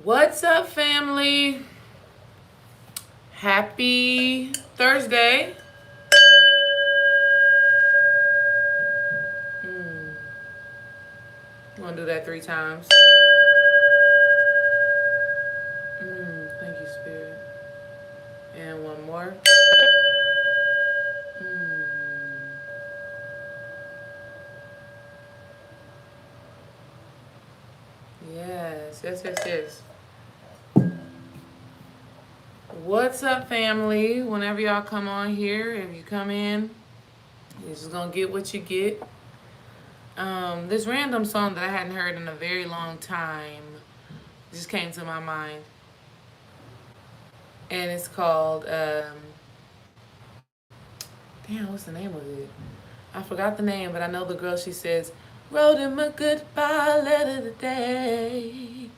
What's up, family? Happy Thursday. I'm gonna do that 3 times. Thank you, Spirit. And one more. Yes. What's up, family? Whenever y'all come on here, if you come in, you're just gonna get what you get. This random song that I hadn't heard in a very long time just came to my mind. And it's called, what's the name of it? I forgot the name, but I know the girl, she says, wrote him a goodbye letter today.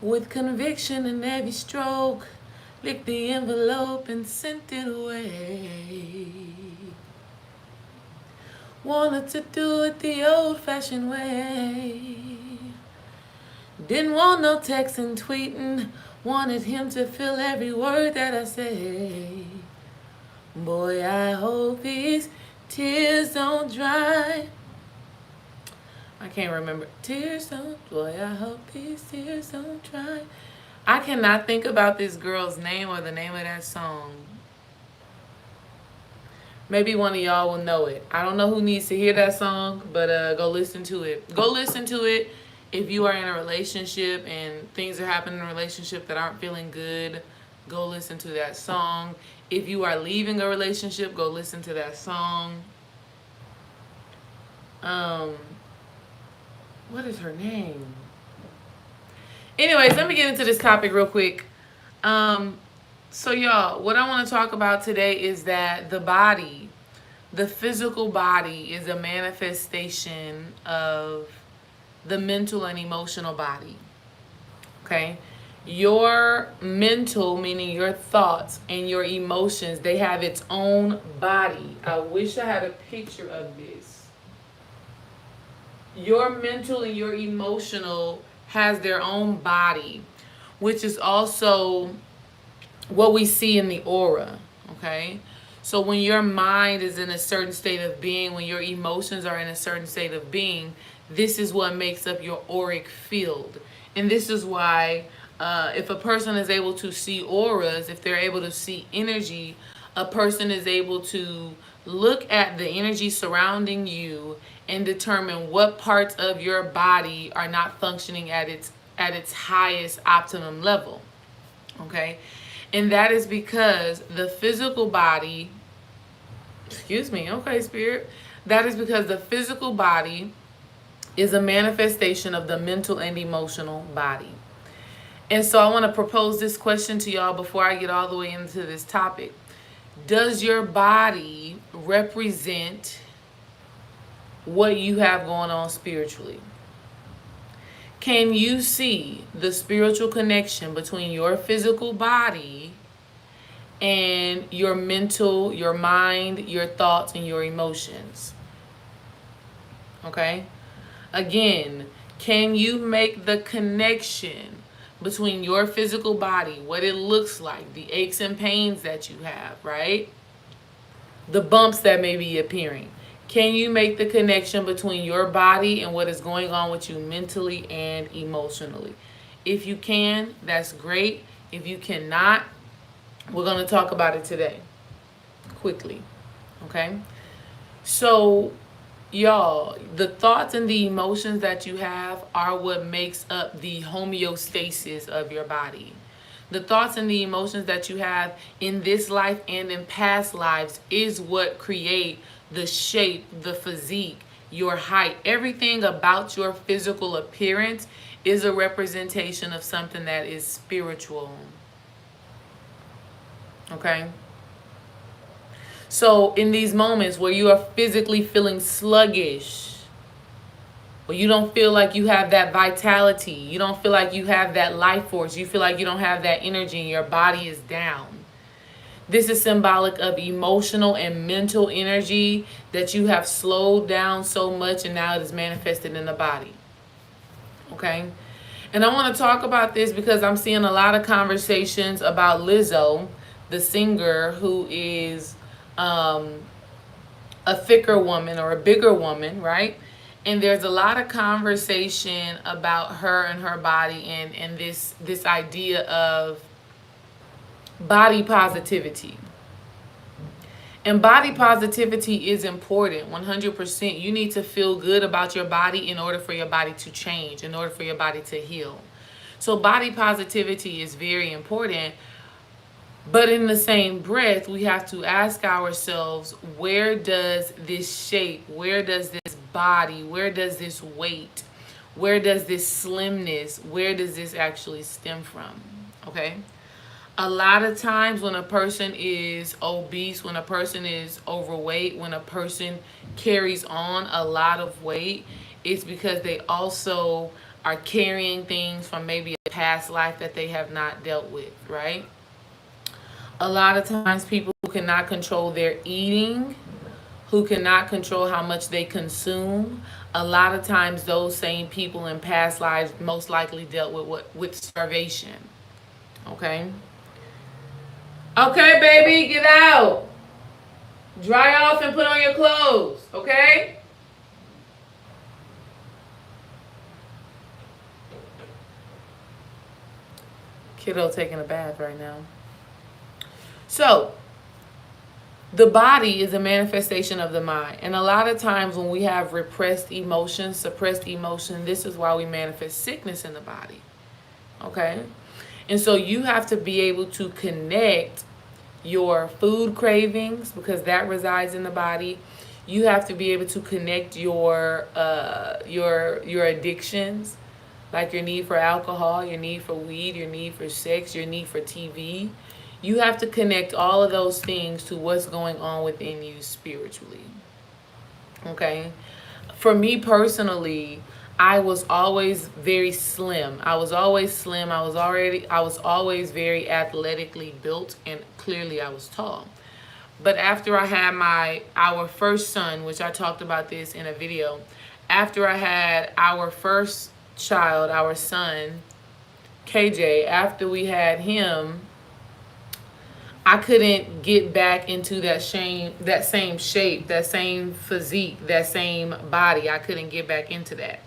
With conviction in every stroke, licked the envelope and sent it away. Wanted to do it the old-fashioned way. Didn't want no texting, tweeting. Wanted him to feel every word that I say. Boy, I hope these tears don't dry. I can't remember. Boy, I hope these tears don't dry. I cannot think about this girl's name or the name of that song. Maybe one of y'all will know it. I don't know who needs to hear that song, but go listen to it. Go listen to it if you are in a relationship and things are happening in a relationship that aren't feeling good. Go listen to that song. If you are leaving a relationship, go listen to that song. What is her name? Anyways, let me get into this topic real quick. So y'all, what I want to talk about today is that the body, the physical body, is a manifestation of the mental and emotional body. Okay? Your mental, meaning your thoughts and your emotions, they have its own body. I wish I had a picture of this. Your mental and your emotional has their own body, which is also what we see in the aura, okay? So when your mind is in a certain state of being, when your emotions are in a certain state of being, this is what makes up your auric field. And this is why if a person is able to see auras, if they're able to see energy, a person is able to look at the energy surrounding you and determine what parts of your body are not functioning at its highest optimum level, okay? And that is because the physical body, okay, Spirit, that is because the physical body is a manifestation of the mental and emotional body. And so I want to propose this question to y'all before I get all the way into this topic. Does your body represent what you have going on spiritually? Can you see the spiritual connection between your physical body and your mental, your mind, your thoughts, and your emotions? Okay? Again, can you make the connection between your physical body, what it looks like, the aches and pains that you have, right? The bumps that may be appearing. Can you make the connection between your body and what is going on with you mentally and emotionally? If you can, that's great. If you cannot, we're going to talk about it today, quickly, okay? So, y'all, the thoughts and the emotions that you have are what makes up the homeostasis of your body. The thoughts and the emotions that you have in this life and in past lives is what create the shape, the physique, your height. Everything about your physical appearance is a representation of something that is spiritual. Okay? So in these moments where you are physically feeling sluggish, where you don't feel like you have that vitality, you don't feel like you have that life force, you feel like you don't have that energy and your body is down. This is symbolic of emotional and mental energy that you have slowed down so much and now it is manifested in the body. Okay? And I want to talk about this because I'm seeing a lot of conversations about Lizzo, the singer, who is a thicker woman or a bigger woman, right? And there's a lot of conversation about her and her body, and this idea of body positivity. And body positivity is important, 100%. You need to feel good about your body in order for your body to change, in order for your body to heal. So body positivity is very important. But in the same breath, we have to ask ourselves, where does this shape, where does this body, where does this weight, where does this slimness, where does this actually stem from? Okay? A lot of times when a person is obese, when a person is overweight, when a person carries on a lot of weight, it's because they also are carrying things from maybe a past life that they have not dealt with, right? A lot of times people who cannot control their eating, who cannot control how much they consume, a lot of times those same people in past lives most likely dealt with with starvation. Okay? Okay, baby, get out. Dry off and put on your clothes, okay? Kiddo taking a bath right now. So, the body is a manifestation of the mind. And a lot of times when we have repressed emotions, suppressed emotion, this is why we manifest sickness in the body. Okay? And so you have to be able to connect your food cravings, because that resides in the body. You have to be able to connect your addictions, like your need for alcohol, your need for weed, your need for sex, your need for TV. You have to connect all of those things to what's going on within you spiritually. Okay? For me personally, I was always very slim. I was always slim. I was always very athletically built, and clearly I was tall. But after I had our first son, which I talked about this in a video, after I had our first child, our son, KJ, after we had him, I couldn't get back into that same shape, that same physique, that same body. I couldn't get back into that.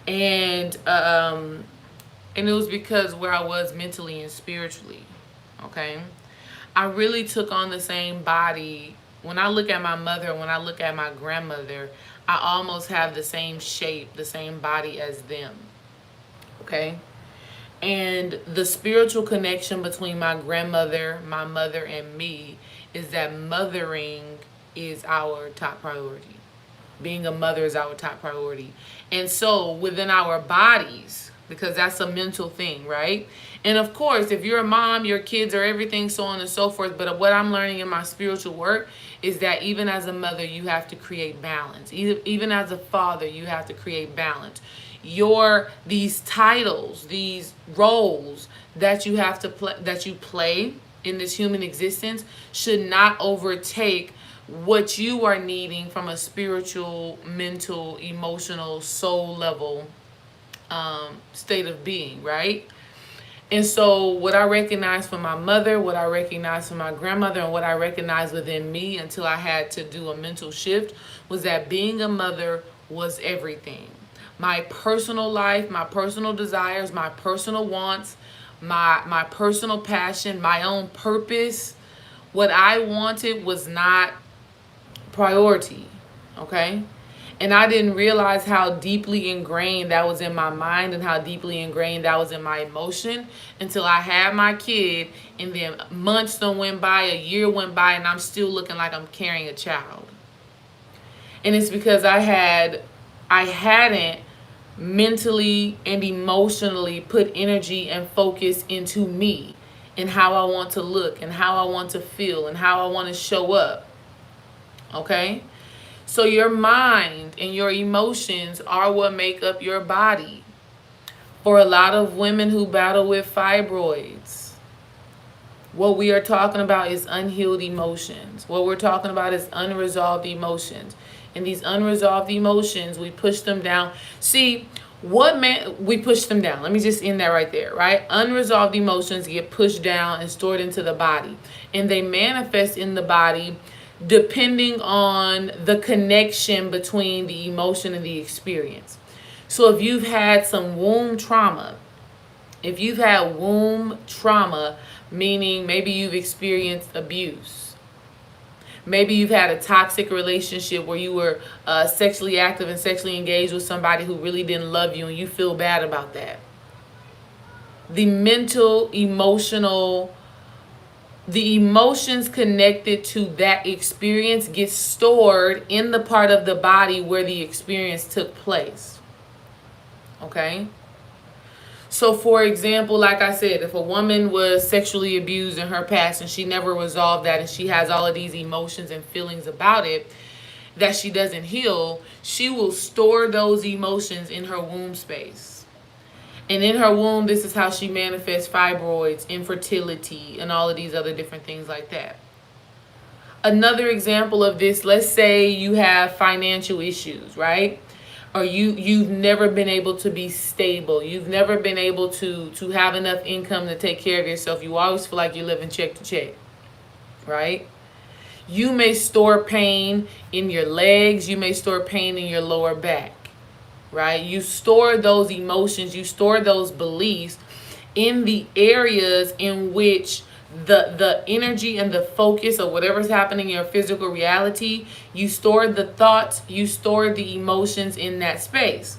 And it was because where I was mentally and spiritually. Okay? I really took on the same body. When I look at my mother, when I look at my grandmother, I almost have the same shape, the same body as them. Okay? And the spiritual connection between my grandmother, my mother, and me is that mothering is our top priority. Being a mother is our top priority. And so within our bodies, because that's a mental thing, right? And of course, if you're a mom, your kids are everything, so on and so forth. But what I'm learning in my spiritual work is that even as a mother, you have to create balance. Even as a father, you have to create balance. These titles, these roles that you have to play, that you play in this human existence, should not overtake what you are needing from a spiritual, mental, emotional, soul level state of being, right? And so what I recognized from my mother, what I recognized from my grandmother, and what I recognized within me until I had to do a mental shift was that being a mother was everything. My personal life, my personal desires, my personal wants, my personal passion, my own purpose, what I wanted was not priority, okay? And I didn't realize how deeply ingrained that was in my mind and how deeply ingrained that was in my emotion until I had my kid, and then months done went by, a year went by, and I'm still looking like I'm carrying a child. And it's because I hadn't mentally and emotionally put energy and focus into me and how I want to look and how I want to feel and how I want to show up. Okay? So your mind and your emotions are what make up your body. For a lot of women who battle with fibroids, what we are talking about is unhealed emotions. What we're talking about is unresolved emotions. And these unresolved emotions, we push them down. See, We push them down. Let me just end that right there, right? Unresolved emotions get pushed down and stored into the body, and they manifest in the body depending on the connection between the emotion and the experience. So if you've had some womb trauma, meaning maybe you've experienced abuse, maybe you've had a toxic relationship where you were sexually active and sexually engaged with somebody who really didn't love you and you feel bad about that. The emotions connected to that experience get stored in the part of the body where the experience took place. Okay? So for example, like I said, if a woman was sexually abused in her past and she never resolved that and she has all of these emotions and feelings about it that she doesn't heal, she will store those emotions in her womb space. And in her womb, this is how she manifests fibroids, infertility, and all of these other different things like that. Another example of this, let's say you have financial issues, right? Or you've never been able to be stable. You've never been able to have enough income to take care of yourself. You always feel like you're living check to check, right? You may store pain in your legs. You may store pain in your lower back, right? You store those emotions, you store those beliefs in the areas in which the energy and the focus of whatever's happening in your physical reality, you store the thoughts, you store the emotions in that space.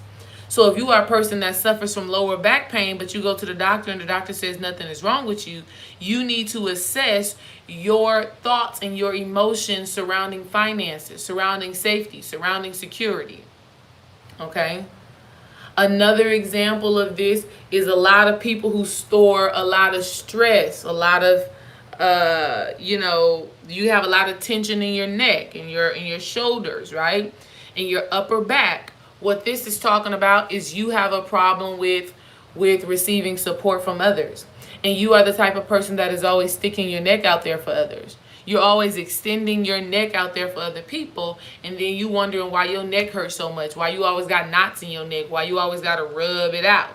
So if you are a person that suffers from lower back pain, but you go to the doctor and the doctor says nothing is wrong with you, you need to assess your thoughts and your emotions surrounding finances, surrounding safety, surrounding security. Okay? Another example of this is a lot of people who store a lot of stress, a lot of, you have a lot of tension in your neck and your shoulders, right? And your upper back. What this is talking about is you have a problem with receiving support from others. And you are the type of person that is always sticking your neck out there for others. You're always extending your neck out there for other people, and then you wondering why your neck hurts so much, why you always got knots in your neck, why you always got to rub it out.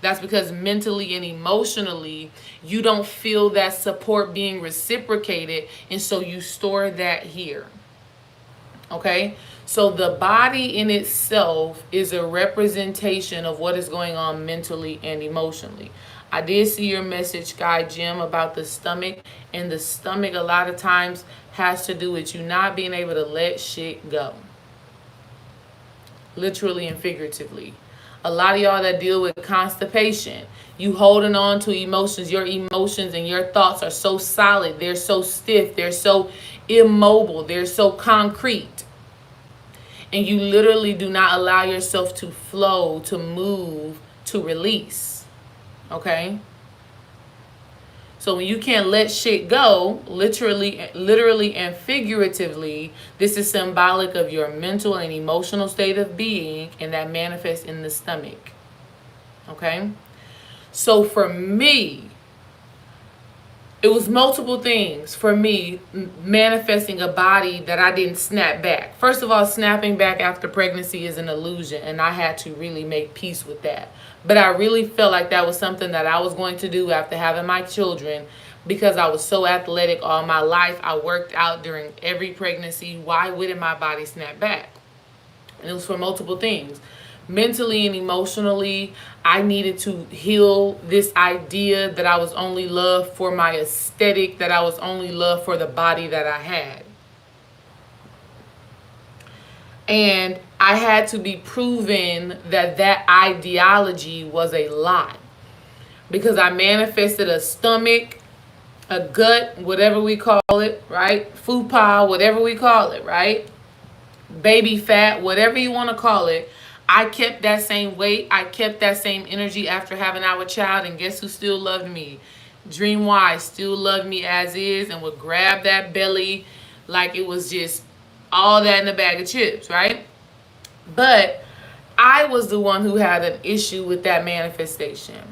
That's because mentally and emotionally, you don't feel that support being reciprocated, and so you store that here. Okay? So the body in itself is a representation of what is going on mentally and emotionally. I did see your message, Sky Jim, about the stomach. And the stomach a lot of times has to do with you not being able to let shit go. Literally and figuratively. A lot of y'all that deal with constipation, you holding on to emotions. Your emotions and your thoughts are so solid. They're so stiff. They're so immobile. They're so concrete. And you literally do not allow yourself to flow, to move, to release. Okay? So when you can't let shit go, literally and figuratively, this is symbolic of your mental and emotional state of being, and that manifests in the stomach. Okay? So for me, it was multiple things for me manifesting a body that I didn't snap back. First of all, snapping back after pregnancy is an illusion, and I had to really make peace with that. But I really felt like that was something that I was going to do after having my children, because I was so athletic all my life. I worked out during every pregnancy. Why wouldn't my body snap back? And it was for multiple things. Mentally and emotionally, I needed to heal this idea that I was only loved for my aesthetic, that I was only loved for the body that I had. And I had to be proven that that ideology was a lie. Because I manifested a stomach, a gut, whatever we call it, right? Fupa, whatever we call it, right? Baby fat, whatever you want to call it. I kept that same weight. I kept that same energy after having our child. And guess who still loved me? Dream Wise still loved me as is and would grab that belly like it was just all that in a bag of chips, right? But I was the one who had an issue with that manifestation.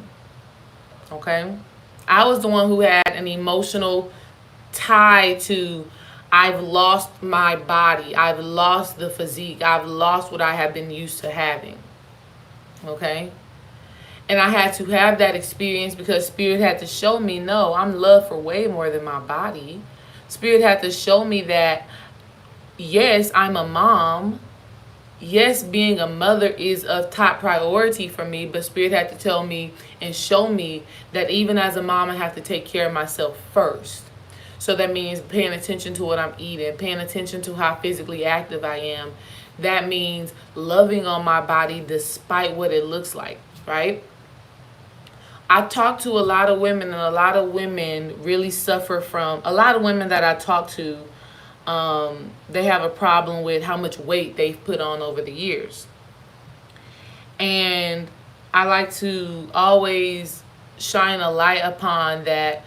Okay? I was the one who had an emotional tie to, I've lost my body. I've lost the physique. I've lost what I have been used to having. Okay? And I had to have that experience because Spirit had to show me, no, I'm loved for way more than my body. Spirit had to show me that, yes, I'm a mom. Yes, being a mother is of top priority for me, but Spirit had to tell me and show me that even as a mom, I have to take care of myself first. So that means paying attention to what I'm eating, paying attention to how physically active I am. That means loving on my body despite what it looks like, right? I talk to a lot of women, and a lot of women really suffer from, a lot of women that I talk to, they have a problem with how much weight they've put on over the years. And I like to always shine a light upon that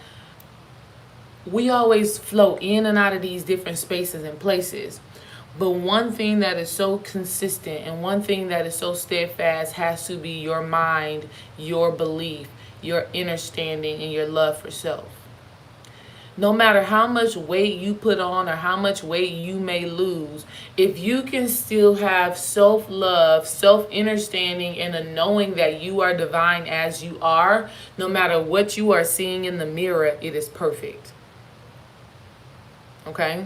we always flow in and out of these different spaces and places. But one thing that is so consistent and one thing that is so steadfast has to be your mind, your belief, your understanding, and your love for self. No matter how much weight you put on or how much weight you may lose, if you can still have self-love, self-understanding, and a knowing that you are divine as you are, no matter what you are seeing in the mirror, it is perfect. Okay?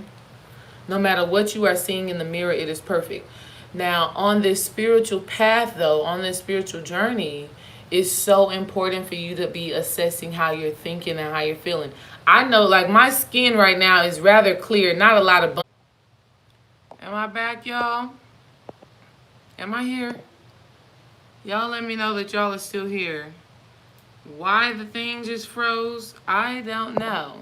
No matter what you are seeing in the mirror, it is perfect. Now, on this spiritual path, though, on this spiritual journey, it's so important for you to be assessing how you're thinking and how you're feeling. I know, like, my skin right now is rather clear, not a lot of. Am I back, y'all? Am I here? Y'all let me know that y'all are still here. Why the thing just froze, I don't know.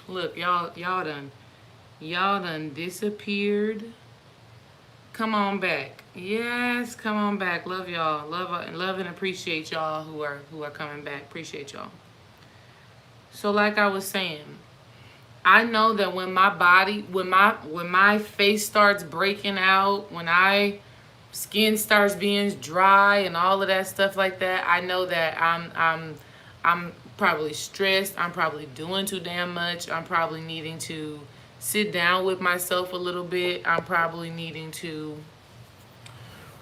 Look, y'all done disappeared. Come on back. Yes, come on back. Love y'all. Love and appreciate y'all who are coming back. Appreciate y'all. So like I was saying, I know that when my body, when my face starts breaking out, when skin starts being dry and all of that stuff like that, I know that I'm probably stressed. I'm probably doing too damn much. I'm probably needing to sit down with myself a little bit. I'm probably needing to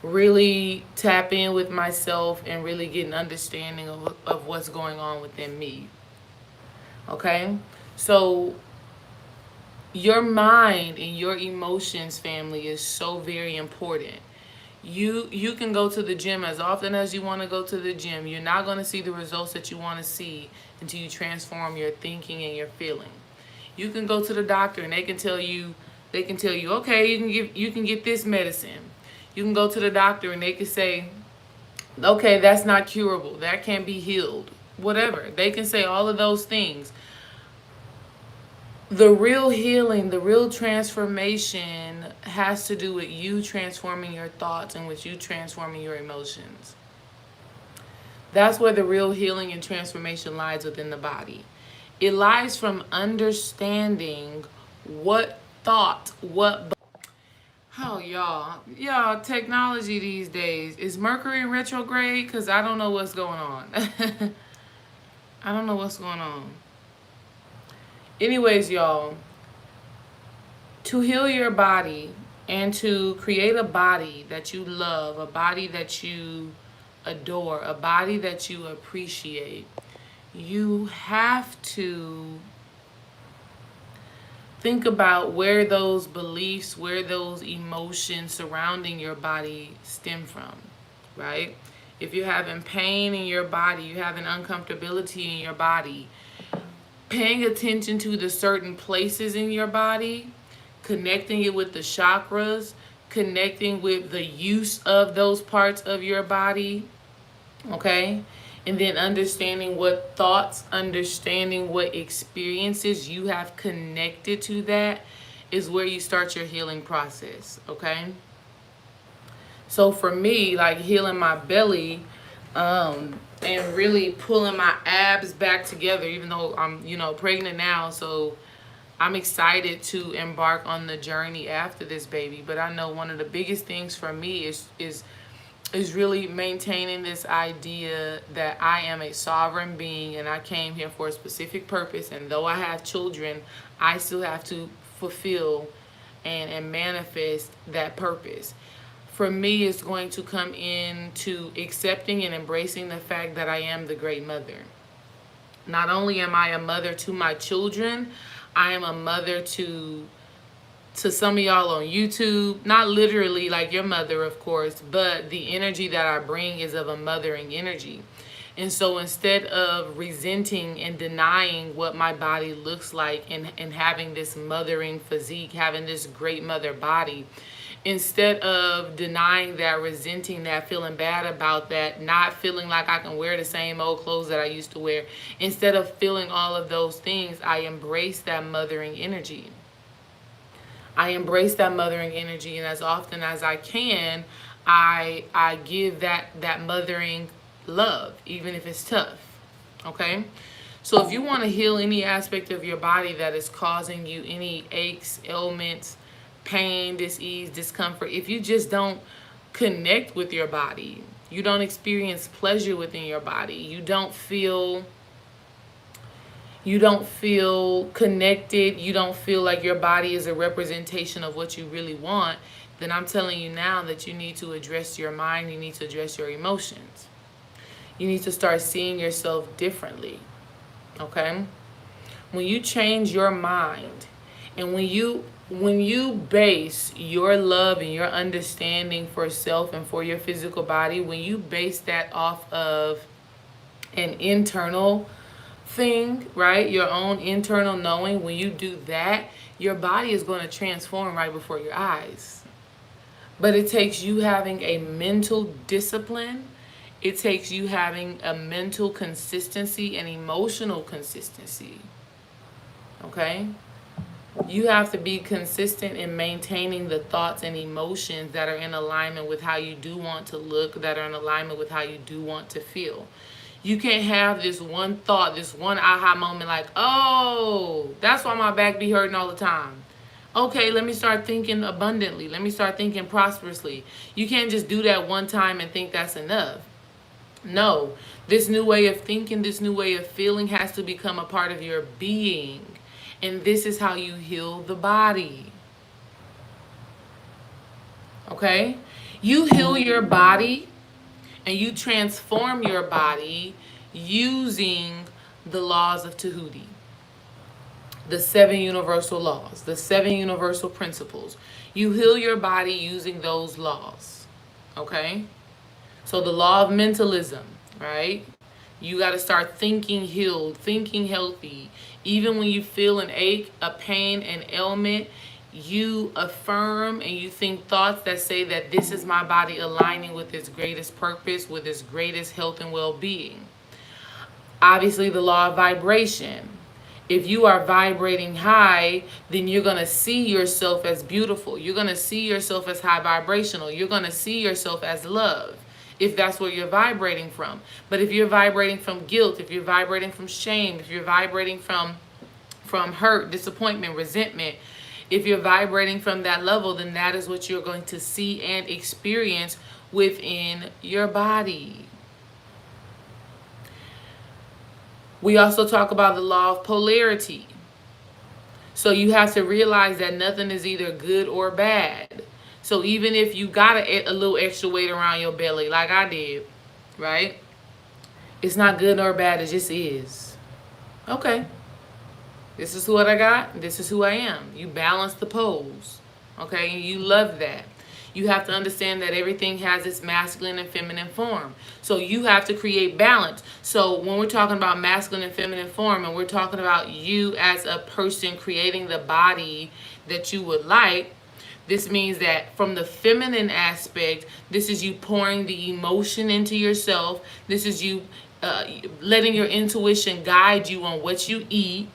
really tap in with myself and really get an understanding of what's going on within me. Okay? So your mind and your emotions, family, is so very important. You can go to the gym as often as you want to go to the gym. You're not going to see the results that you want to see until you transform your thinking and your feeling. You can go to the doctor and they can tell you, okay, you can get this medicine. You can go to the doctor and they can say, okay, that's not curable. That can't be healed. Whatever. They can say all of those things. The real healing, the real transformation has to do with you transforming your thoughts and with you transforming your emotions. That's where the real healing and transformation lies within the body. It lies from understanding what thought, oh, y'all, technology these days. Is Mercury retrograde? Because I don't know what's going on. I don't know what's going on. Anyways, y'all, to heal your body and to create a body that you love, a body that you adore, a body that you appreciate, you have to think about where those beliefs, where those emotions surrounding your body stem from, right? If you're having pain in your body, you're having uncomfortability in your body, paying attention to the certain places in your body, connecting it with the chakras, connecting with the use of those parts of your body, okay? And then understanding what thoughts, understanding what experiences you have connected to that is where you start your healing process, okay? So for me, like healing my belly, and really pulling my abs back together, even though I'm, pregnant now, so I'm excited to embark on the journey after this baby. But I know one of the biggest things for me is really maintaining this idea that I am a sovereign being and I came here for a specific purpose. And though I have children, I still have to fulfill and manifest that purpose. for me, is going to come into accepting and embracing the fact that I am the great mother. Not only am I a mother to my children, I am a mother to some of y'all on YouTube. Not literally like your mother, of course, but the energy that I bring is of a mothering energy. And so instead of resenting and denying what my body looks like, and having this mothering physique, having this great mother body, instead of denying that, resenting that, feeling bad about that, not feeling like I can wear the same old clothes that I used to wear, instead of feeling all of those things, I embrace that mothering energy. I embrace that mothering energy, and as often as I can, I give that mothering love, even if it's tough. Okay? So if you want to heal any aspect of your body that is causing you any aches, ailments, pain, dis-ease, discomfort, if you just don't connect with your body, you don't experience pleasure within your body, you don't feel connected, you don't feel like your body is a representation of what you really want, then I'm telling you now that you need to address your mind, you need to address your emotions. You need to start seeing yourself differently. Okay? When you change your mind, and when you base your love and your understanding for self and for your physical body, when you base that off of an internal thing, right? Your own internal knowing, when you do that, your body is going to transform right before your eyes. But it takes you having a mental discipline. It takes you having a mental consistency and emotional consistency. Okay? You have to be consistent in maintaining the thoughts and emotions that are in alignment with how you do want to look, that are in alignment with how you do want to feel. You can't have this one thought, this one aha moment like, oh, that's why my back be hurting all the time. Okay, let me start thinking abundantly. Let me start thinking prosperously. You can't just do that one time and think that's enough. No, this new way of thinking, this new way of feeling has to become a part of your being. And this is how you heal the body. Okay? You heal your body and you transform your body using the laws of Tahuti. The 7 universal laws, the 7 universal principles. You heal your body using those laws. Okay? So the law of mentalism, right? You got to start thinking healed, thinking healthy. Even when you feel an ache, a pain, an ailment, you affirm and you think thoughts that say that this is my body aligning with its greatest purpose, with its greatest health and well-being. Obviously, the law of vibration. If you are vibrating high, then you're going to see yourself as beautiful. You're going to see yourself as high vibrational. You're going to see yourself as love, if that's where you're vibrating from. But if you're vibrating from guilt, if you're vibrating from shame, if you're vibrating from hurt, disappointment, resentment, if you're vibrating from that level, then that is what you're going to see and experience within your body. We also talk about the law of polarity. So you have to realize that nothing is either good or bad. So even if you got a little extra weight around your belly, like I did, right? It's not good or bad, it just is. Okay. This is what I got. This is who I am. You balance the poles. Okay? And you love that. You have to understand that everything has its masculine and feminine form. So you have to create balance. So when we're talking about masculine and feminine form, and we're talking about you as a person creating the body that you would like, this means that from the feminine aspect, this is you pouring the emotion into yourself. This is you letting your intuition guide you on what you eat.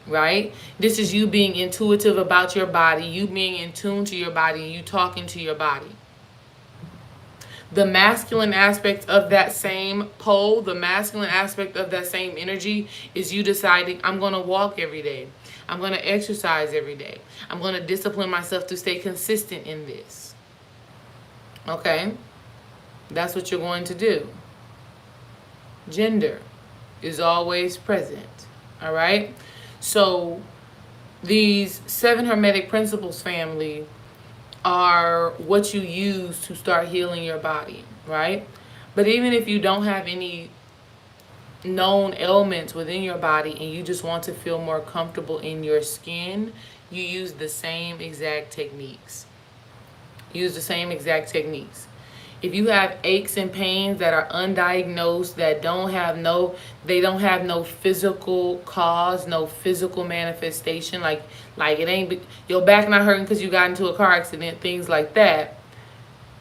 Right? This is you being intuitive about your body, you being in tune to your body, and you talking to your body. The masculine aspect of that same pole, the masculine aspect of that same energy is you deciding, I'm going to walk every day. I'm going to exercise every day. I'm going to discipline myself to stay consistent in this. Okay? That's what you're going to do. Gender is always present. All right? So these 7 Hermetic principles, family, are what you use to start healing your body, right? But even if you don't have any known ailments within your body and you just want to feel more comfortable in your skin, you use the same exact techniques. Use the same exact techniques. If you have aches and pains that are undiagnosed, that don't have no, they don't have no physical cause, no physical manifestation, like it ain't your back not hurting because you got into a car accident, things like that,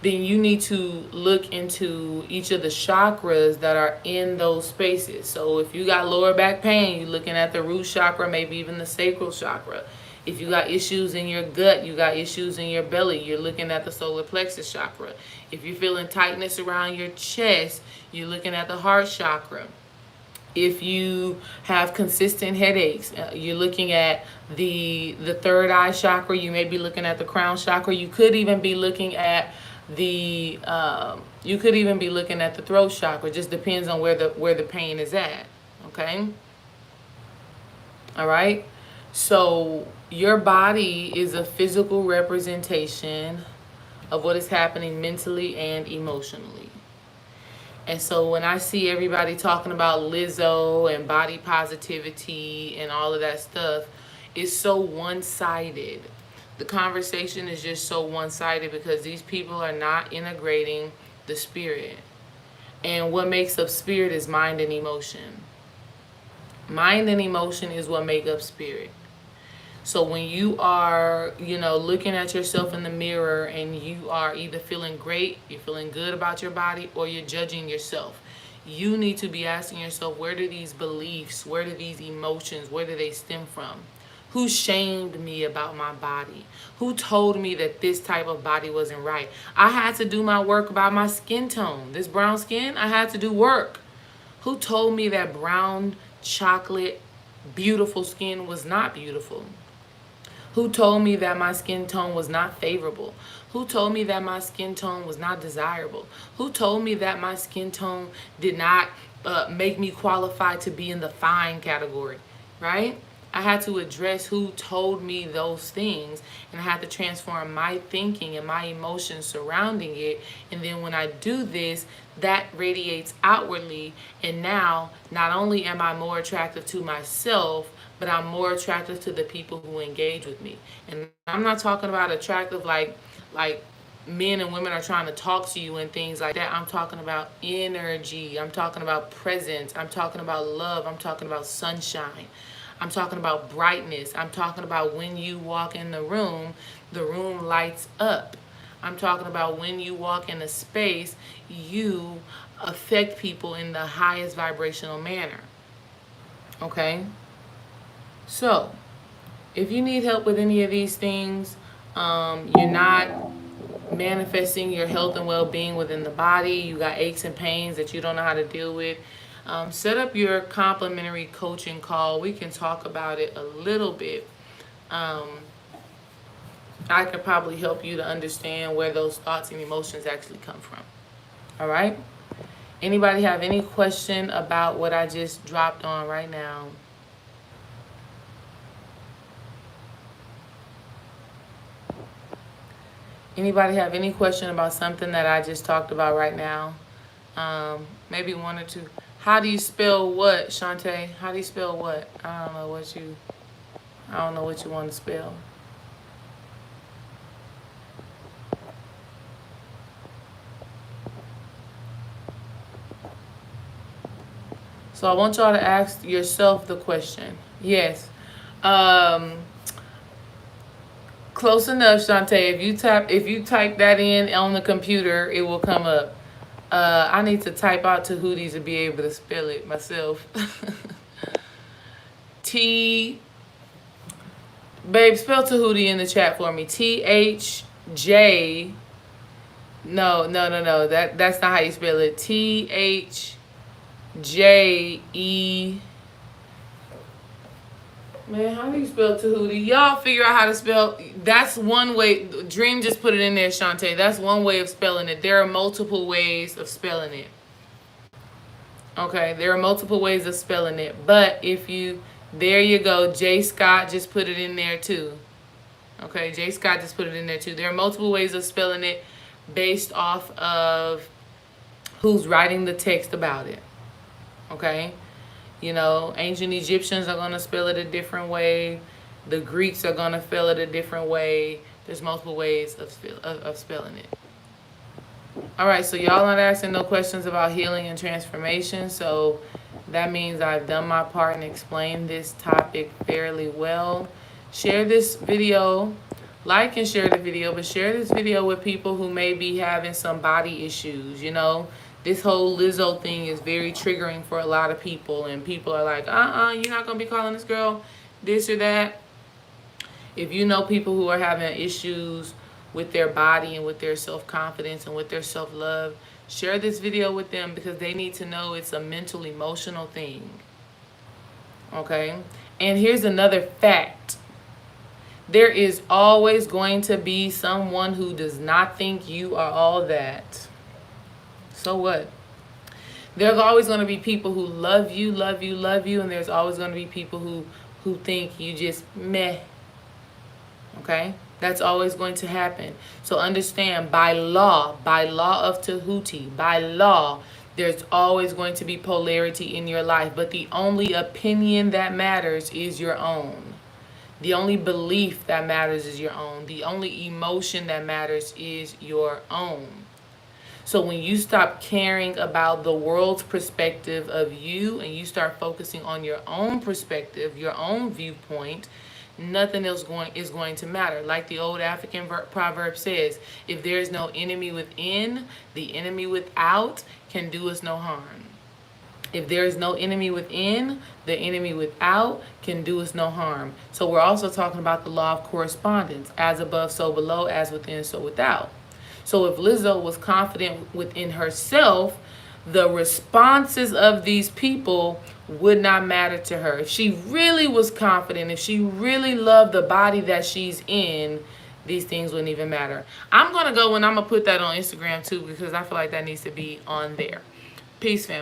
then you need to look into each of the chakras that are in those spaces. So if you got lower back pain, you're looking at the root chakra, maybe even the sacral chakra. If you got issues in your gut, you got issues in your belly, you're looking at the solar plexus chakra. If you're feeling tightness around your chest, you're looking at the heart chakra. If you have consistent headaches, you're looking at the third eye chakra. You may be looking at the crown chakra. You could even be looking at the throat chakra. Just depends on where the pain is at. Okay. All right. So your body is a physical representation of what is happening mentally and emotionally. And so when I see everybody talking about Lizzo and body positivity and all of that stuff, it's so one-sided. The conversation is just so one-sided because these people are not integrating the spirit. And what makes up spirit is mind and emotion. Mind and emotion is what make up spirit. So when you are, looking at yourself in the mirror and you are either feeling great, you're feeling good about your body, or you're judging yourself, you need to be asking yourself, where do these beliefs, where do these emotions, where do they stem from? Who shamed me about my body? Who told me that this type of body wasn't right? I had to do my work about my skin tone. This brown skin, I had to do work. Who told me that brown, chocolate, beautiful skin was not beautiful? Who told me that my skin tone was not favorable? Who told me that my skin tone was not desirable? Who told me that my skin tone did not make me qualified to be in the fine category, right? I had to address who told me those things, and I had to transform my thinking and my emotions surrounding it. And then when I do this, that radiates outwardly. And now, not only am I more attractive to myself, but I'm more attractive to the people who engage with me. And I'm not talking about attractive like men and women are trying to talk to you and things like that. I'm talking about energy. I'm talking about presence. I'm talking about love. I'm talking about sunshine. I'm talking about brightness. I'm talking about when you walk in the room lights up. I'm talking about when you walk in a space, you affect people in the highest vibrational manner. Okay? So, if you need help with any of these things, you're not manifesting your health and well-being within the body, you got aches and pains that you don't know how to deal with, set up your complimentary coaching call. We can talk about it a little bit. I could probably help you to understand where those thoughts and emotions actually come from. All right? Anybody have any question about what I just dropped on right now? Anybody have any question about something that I just talked about right now? Maybe one or two. How do you spell what, Shantae? How do you spell what? I don't know what you want to spell. So I want y'all to ask yourself the question. Yes. Close enough, Shantae. If you type that in on the computer, it will come up. I need to type out Tahootie to be able to spell it myself. Babe, spell Tahootie in the chat for me. THJ. No. That's not how you spell it. THJE. Man, how do you spell Tahootie? Y'all figure out how to spell. That's one way. Dream just put it in there, Shantae. That's one way of spelling it. There are multiple ways of spelling it. Okay, there are multiple ways of spelling it. But if you, there you go. J. Scott just put it in there too. Okay, Jay Scott just put it in there too. There are multiple ways of spelling it based off of who's writing the text about it. Okay, you know, ancient Egyptians are going to spell it a different way. The Greeks are going to spell it a different way. There's multiple ways of spelling it. All right, so y'all not asking no questions about healing and transformation. So that means I've done my part and explained this topic fairly well. Share this video, like and share the video, but share this video with people who may be having some body issues. You know, this whole Lizzo thing is very triggering for a lot of people, and people are like, you're not going to be calling this girl this or that. If you know people who are having issues with their body and with their self-confidence and with their self-love, share this video with them, because they need to know it's a mental, emotional thing. Okay? And here's another fact. There is always going to be someone who does not think you are all that. So what? There's always going to be people who love you, and there's always going to be people who think you just meh. Okay? That's always going to happen. So understand, by law of Tahuti, by law, there's always going to be polarity in your life. But the only opinion that matters is your own. The only belief that matters is your own. The only emotion that matters is your own. So when you stop caring about the world's perspective of you and you start focusing on your own perspective, your own viewpoint, nothing else is going to matter. Like the old African proverb says, if there is no enemy within, the enemy without can do us no harm. If there is no enemy within, the enemy without can do us no harm. So we're also talking about the law of correspondence. As above, so below. As within, so without. So if Lizzo was confident within herself, the responses of these people would not matter to her. If she really was confident, if she really loved the body that she's in, these things wouldn't even matter. I'm going to go and I'm going to put that on Instagram too, because I feel like that needs to be on there. Peace, family.